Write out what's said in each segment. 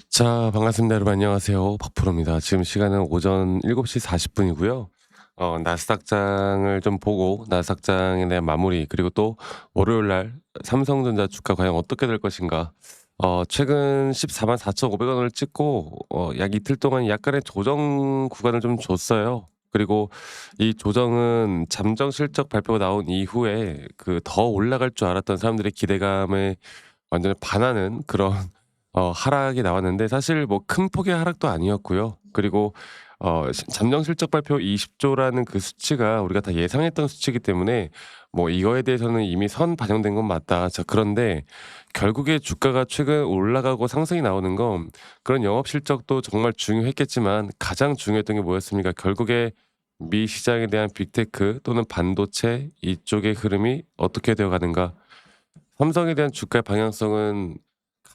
자, 반갑습니다. 여러분 안녕하세요. 박프로입니다. 지금 시간은 오전 7시 40 분이고요. 나스닥장을 좀 보고 나스닥장에 대한 마무리 그리고 또 월요일 날 삼성전자 주가 과연 어떻게 될 것인가. 최근 144,500 원을 찍고 약 이틀 동안 약간의 조정 구간을 좀 줬어요. 그리고 이 조정은 잠정 실적 발표가 나온 이후에 그 더 올라갈 줄 알았던 사람들의 기대감에 완전히 반하는 그런 하락이 나왔는데 사실 뭐 큰 폭의 하락도 아니었고요. 그리고 잠정 실적 발표 20 조라는 그 수치가 우리가 다 예상했던 수치이기 때문에 뭐 이거에 대해서는 이미 선 반영된 건 맞다. 자, 그런데 결국에 주가가 최근 올라가고 상승이 나오는 건 그런 영업 실적도 정말 중요했겠지만 가장 중요했던 게 뭐였습니까? 결국에 미 시장에 대한 빅테크 또는 반도체 이쪽의 흐름이 어떻게 되어 가는가. 삼성에 대한 주가의 방향성은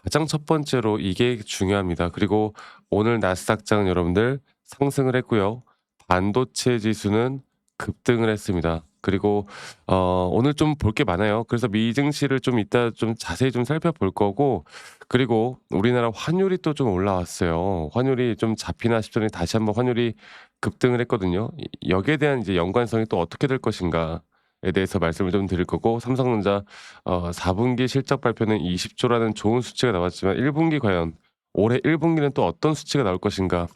가장 첫 번째로 이게 중요합니다. 그리고 오늘 나스닥장은 여러분들 상승을 했고요. 반도체 지수는 급등을 했습니다. 그리고 오늘 좀 볼 게 많아요. 그래서 미증시를 좀 이따 좀 자세히 좀 살펴볼 거고, 그리고 우리나라 환율이 또 좀 올라왔어요. 환율이 좀 잡히나 싶더니 다시 한번 환율이 급등을 했거든요. 여기에 대한 이제 연관성이 또 어떻게 될 것인가에 대해서 말씀을 좀 드릴 거고, 삼성전자 4분기 실적 발표는 20 조라는 좋은 수치가 나왔지만 1분기 과연 올해 1분기는 또 어떤 수치가 나올 것인가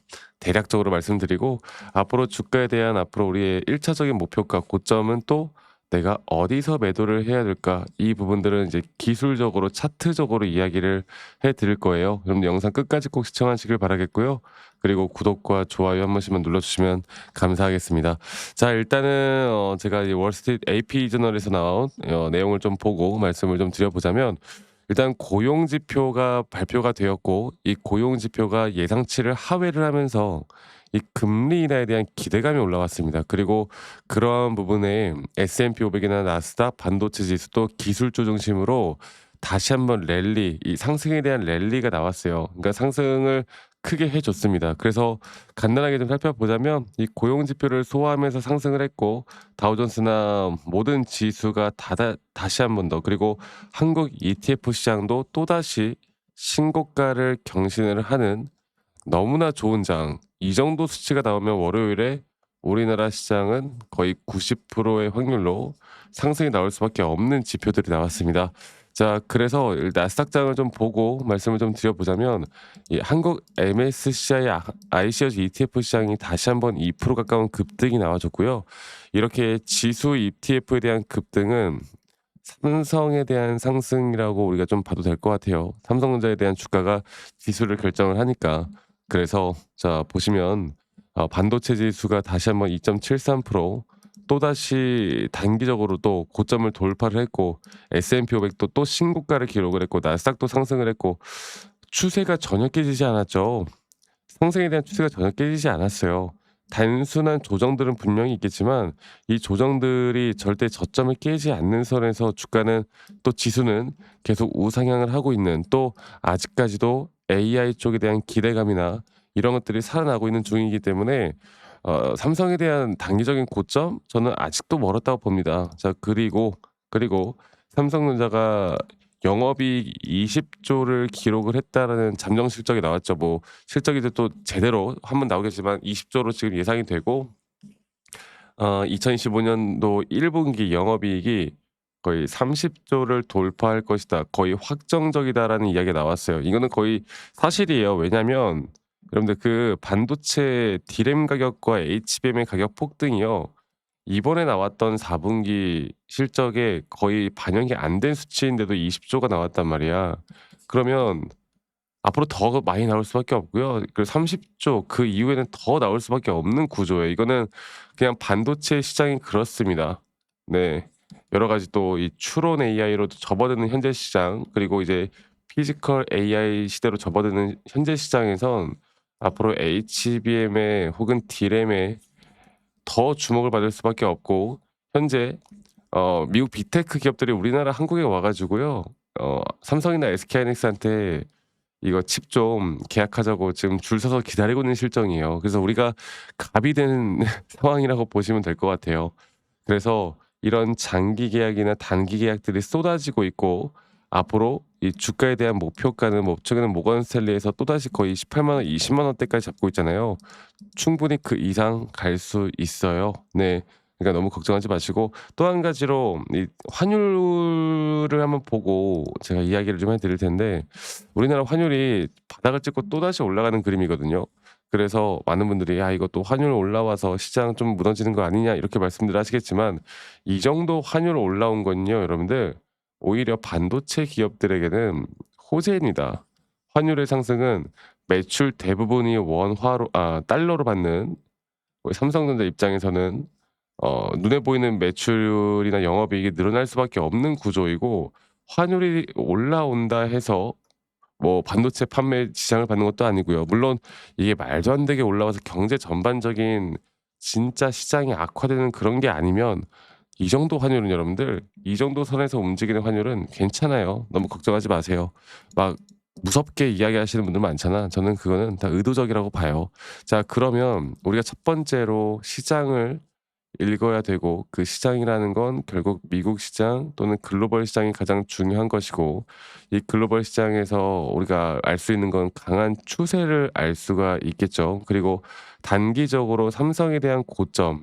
대략적으로 말씀드리고, 앞으로 주가에 대한 앞으로 우리의 1차적인 목표가 고점은 또 내가 어디서 매도를 해야 될까, 이 부분들은 이제 기술적으로 차트적으로 이야기를 해 드릴 거예요. 여러분 영상 끝까지 꼭 시청하시길 바라겠고요. 그리고 구독과 좋아요 한 번씩만 눌러주시면 감사하겠습니다. 자, 일단은 제가 이 월스트리트 AP 저널에서 나온 내용을 좀 보고 말씀을 좀 드려보자면, 일단 고용 지표가 발표가 되었고 이 고용 지표가 예상치를 하회를 하면서 이 금리 인하에 대한 기대감이 올라왔습니다. 그리고 그러한 부분에 S&P 500이나 나스닥 반도체 지수도 기술주 중심으로 다시 한번 랠리, 이 상승에 대한 랠리가 나왔어요. 그러니까 상승을 크게 해 줬습니다. 그래서 간단하게 좀 살펴보자면 이 고용 지표를 소화하면서 상승을 했고, 다우존스나 모든 지수가 다시 한번 더, 그리고 한국 ETF 시장도 또다시 신고가를 경신을 하는 너무나 좋은 장. 이 정도 수치가 나오면 월요일에 우리나라 시장은 거의 90%의 확률로 상승이 나올 수밖에 없는 지표들이 나왔습니다. 자, 그래서 나스닥장을 좀 보고 말씀을 좀 드려보자면, 이 한국 MSCI iShares ETF 시장이 다시 한번 2% 가까운 급등이 나와줬고요. 이렇게 지수 ETF에 대한 급등은 삼성에 대한 상승이라고 우리가 좀 봐도 될 것 같아요. 삼성전자에 대한 주가가 지수를 결정을 하니까. 그래서 자 보시면 반도체 지수가 다시 한번 2.73%, 또다시 단기적으로 또 고점을 돌파를 했고, S&P 500도 또 신고가를 기록을 했고, 나스닥도 상승을 했고, 추세가 전혀 깨지지 않았죠. 상승에 대한 추세가 전혀 깨지지 않았어요. 단순한 조정들은 분명히 있겠지만 이 조정들이 절대 저점을 깨지 않는 선에서 주가는, 또 지수는 계속 우상향을 하고 있는, 또 아직까지도 AI 쪽에 대한 기대감이나 이런 것들이 살아나고 있는 중이기 때문에 삼성에 대한 단기적인 고점 저는 아직도 멀었다고 봅니다. 자, 그리고 삼성전자가 영업이익 20 조를 기록을 했다라는 잠정 실적이 나왔죠. 뭐 실적이 이제 또 제대로 한번 나오겠지만 20 조로 지금 예상이 되고, 2025 년도 1 분기 영업이익이 거의 30 조를 돌파할 것이다. 거의 확정적이다라는 이야기가 나왔어요. 이거는 거의 사실이에요. 왜냐면 여러분들 그 반도체 디램 가격과 HBM의 가격 폭등이요, 이번에 나왔던 4 분기 실적에 거의 반영이 안 된 수치인데도 20 조가 나왔단 말이야. 그러면 앞으로 더 많이 나올 수밖에 없고요. 그 30조 그 이후에는 더 나올 수밖에 없는 구조예요. 이거는 그냥 반도체 시장이 그렇습니다. 네. 여러 가지 또 이 추론 AI로도 접어드는 현재 시장, 그리고 이제 피지컬 AI 시대로 접어드는 현재 시장에선 앞으로 HBM에 혹은 D램에 더 주목을 받을 수밖에 없고, 현재 미국 빅테크 기업들이 우리나라 한국에 와 가지고요. 삼성이나 SK하이닉스한테 이거 칩 좀 계약하자고 지금 줄 서서 기다리고 있는 실정이에요. 그래서 우리가 갑이 되는 상황이라고 보시면 될 것 같아요. 그래서 이런 장기 계약이나 단기 계약들이 쏟아지고 있고, 앞으로 이 주가에 대한 목표가는 뭐 최근에 모건 스탠리에서 또다시 거의 18만 원, 20만 원대까지 잡고 있잖아요. 충분히 그 이상 갈 수 있어요. 네. 그러니까 너무 걱정하지 마시고 또 한 가지로 이 환율을 한번 보고 제가 이야기를 좀 해 드릴 텐데 우리나라 환율이 바닥을 찍고 또다시 올라가는 그림이거든요. 그래서 많은 분들이 "야 이거 환율 올라와서 시장 좀 무너지는 거 아니냐." 이렇게 말씀들 하시겠지만 이 정도 환율 올라온 건요 여러분들 오히려 반도체 기업들에게는 호재입니다. 환율의 상승은 매출 대부분이 달러로 받는 우리 삼성전자 입장에서는 눈에 보이는 매출이나 영업이익이 늘어날 수밖에 없는 구조이고 환율이 올라온다 해서 뭐 반도체 판매 지장을 받는 것도 아니고요. 물론 이게 말도 안 되게 올라와서 경제 전반적인 진짜 시장이 악화되는 그런 게 아니면 이 정도 환율은 여러분들 이 정도 선에서 움직이는 환율은 괜찮아요. 너무 걱정하지 마세요. 막 무섭게 이야기하시는 분들 많잖아. 저는 그거는 다 의도적이라고 봐요. 자 그러면 우리가 첫 번째로 시장을 읽어야 되고 그 시장이라는 건 결국 미국 시장 또는 글로벌 시장이 가장 중요한 것이고 이 글로벌 시장에서 우리가 알 수 있는 건 강한 추세를 알 수가 있겠죠. 그리고 단기적으로 삼성에 대한 고점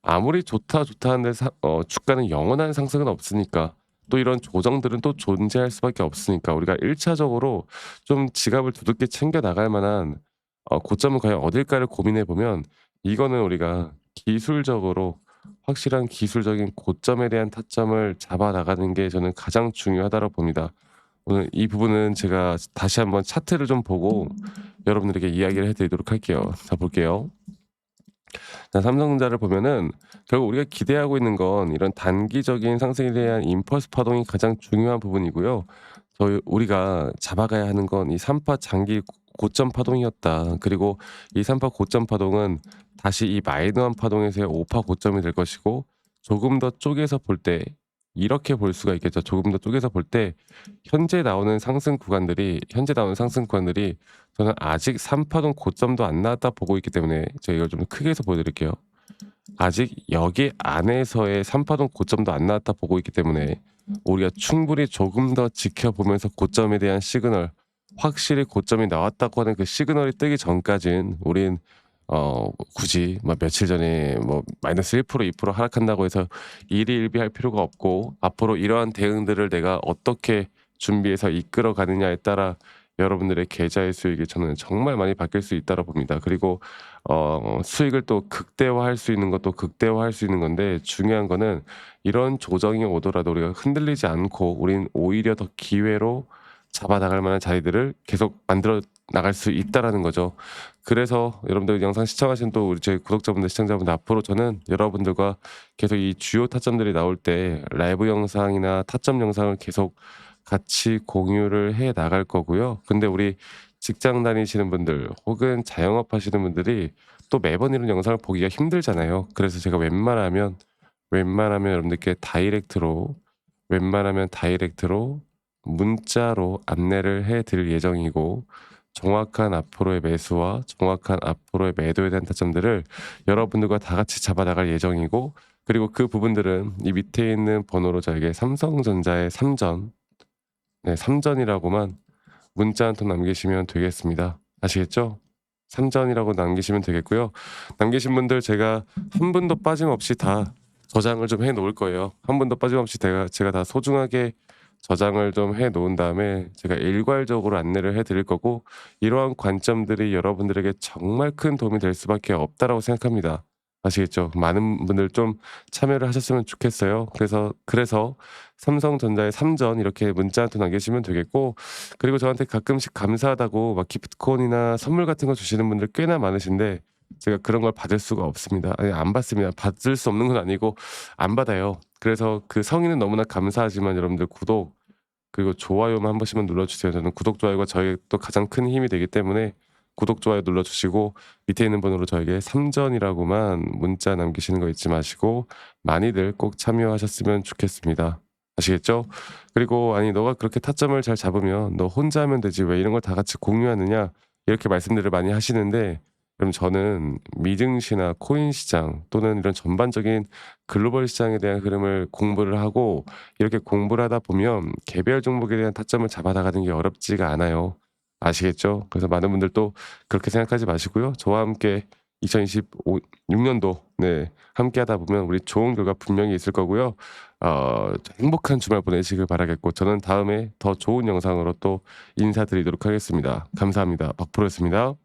아무리 좋다 하는데 주가는 영원한 상승은 없으니까 또 이런 조정들은 또 존재할 수밖에 없으니까 우리가 1차적으로 차적으로 좀 지갑을 두둑히 챙겨 나갈 만한 고점은 과연 어딜까를 고민해 보면 이거는 우리가 기술적으로 확실한 기술적인 고점에 대한 타점을 잡아 나가는 게 저는 가장 중요하다고 봅니다. 오늘 이 부분은 제가 다시 한번 차트를 좀 보고 여러분들에게 이야기를 해 드리도록 할게요. 자 볼게요. 자 삼성전자를 보면은 결국 우리가 기대하고 있는 건 이런 단기적인 상승에 대한 임펄스 파동이 가장 중요한 부분이고요. 우리가 잡아가야 하는 건 이 3파 장기 고점 파동이었다. 그리고 이 3파 고점 파동은 다시 이 마이너한 파동에서의 5파 고점이 될 것이고 조금 더 쪼개서 볼 때 이렇게 볼 수가 있겠죠. 조금 더 쪼개서 볼 때 현재 나오는 상승 구간들이 저는 아직 3 파동 고점도 안 나왔다 보고 있기 때문에 제가 이걸 좀 크게 해서 보여 드릴게요. 아직 여기 안에서의 3 파동 고점도 안 나왔다 보고 있기 때문에 우리가 충분히 조금 더 지켜보면서 고점에 대한 시그널 확실히 고점이 나왔다고 하는 그 시그널이 뜨기 전까진 우린 굳이 막 며칠 전에 뭐 마이너스 1% 2% 하락한다고 해서 일희일비할 필요가 없고 앞으로 이러한 대응들을 내가 어떻게 준비해서 이끌어 가느냐에 따라 여러분들의 계좌의 수익이 저는 정말 많이 바뀔 수 있다고 봅니다. 그리고 수익을 또 극대화할 수 있는 것도 극대화할 수 있는 건데 중요한 거는 이런 조정이 오더라도 우리가 흔들리지 않고 우린 오히려 더 기회로 잡아 나갈 만한 자리들을 계속 만들어 나갈 수 있다라는 거죠. 그래서 여러분들 영상 시청하신 또 우리 제 구독자분들 시청자분들 앞으로 저는 여러분들과 계속 이 주요 타점들이 나올 때 라이브 영상이나 타점 영상을 계속 같이 공유를 해 나갈 거고요. 근데 우리 직장 다니시는 분들 혹은 자영업 하시는 분들이 또 매번 이런 영상을 보기가 힘들잖아요. 그래서 제가 웬만하면 여러분들께 다이렉트로 문자로 안내를 해 드릴 예정이고 정확한 앞으로의 매수와 정확한 앞으로의 매도에 대한 타점들을 여러분들과 다 같이 잡아 나갈 예정이고 그리고 그 부분들은 이 밑에 있는 번호로 저에게 삼성전자의 삼전 삼전이라고만 문자 한 통 남기시면 되겠습니다. 아시겠죠? 삼전이라고 남기시면 되겠고요. 남기신 분들 제가 한 분도 빠짐없이 다 저장을 좀 해 놓을 거예요. 한 분도 빠짐없이 제가 다 소중하게 저장을 좀 해 놓은 다음에 제가 일괄적으로 안내를 해 드릴 거고 이러한 관점들이 여러분들에게 정말 큰 도움이 될 수밖에 없다라고 생각합니다. 아시겠죠? 많은 분들 좀 참여를 하셨으면 좋겠어요. 그래서 삼성전자의 삼전 이렇게 문자 한 통 남기시면 되겠고 그리고 저한테 가끔씩 감사하다고 막 기프트콘이나 선물 같은 거 주시는 분들 꽤나 많으신데 제가 그런 걸 받을 수가 없습니다. 아니 안 받습니다. 받을 수 없는 건 아니고 안 받아요. 그래서 그 성의는 너무나 감사하지만 여러분들 구독 그리고 좋아요만 한 번씩만 눌러주세요. 저는 구독, 좋아요가 저에게 또 가장 큰 힘이 되기 때문에 구독, 좋아요 눌러주시고 밑에 있는 번호로 저에게 삼전이라고만 문자 남기시는 거 잊지 마시고 많이들 꼭 참여하셨으면 좋겠습니다. 아시겠죠? 그리고 아니 너가 그렇게 타점을 잘 잡으면 너 혼자 하면 되지 왜 이런 걸 다 같이 공유하느냐 이렇게 말씀들을 많이 하시는데 그럼 저는 미증시나 코인 시장 또는 이런 전반적인 글로벌 시장에 대한 흐름을 공부를 하고 이렇게 공부를 하다 보면 개별 종목에 대한 타점을 잡아 나가는 게 어렵지가 않아요. 아시겠죠? 그래서 많은 분들 또 그렇게 생각하지 마시고요. 저와 함께 2025 6 년도 네 함께 하다 보면 우리 좋은 결과 분명히 있을 거고요. 행복한 주말 보내시길 바라겠고 저는 다음에 더 좋은 영상으로 또 인사드리도록 하겠습니다. 감사합니다. 박프로였습니다.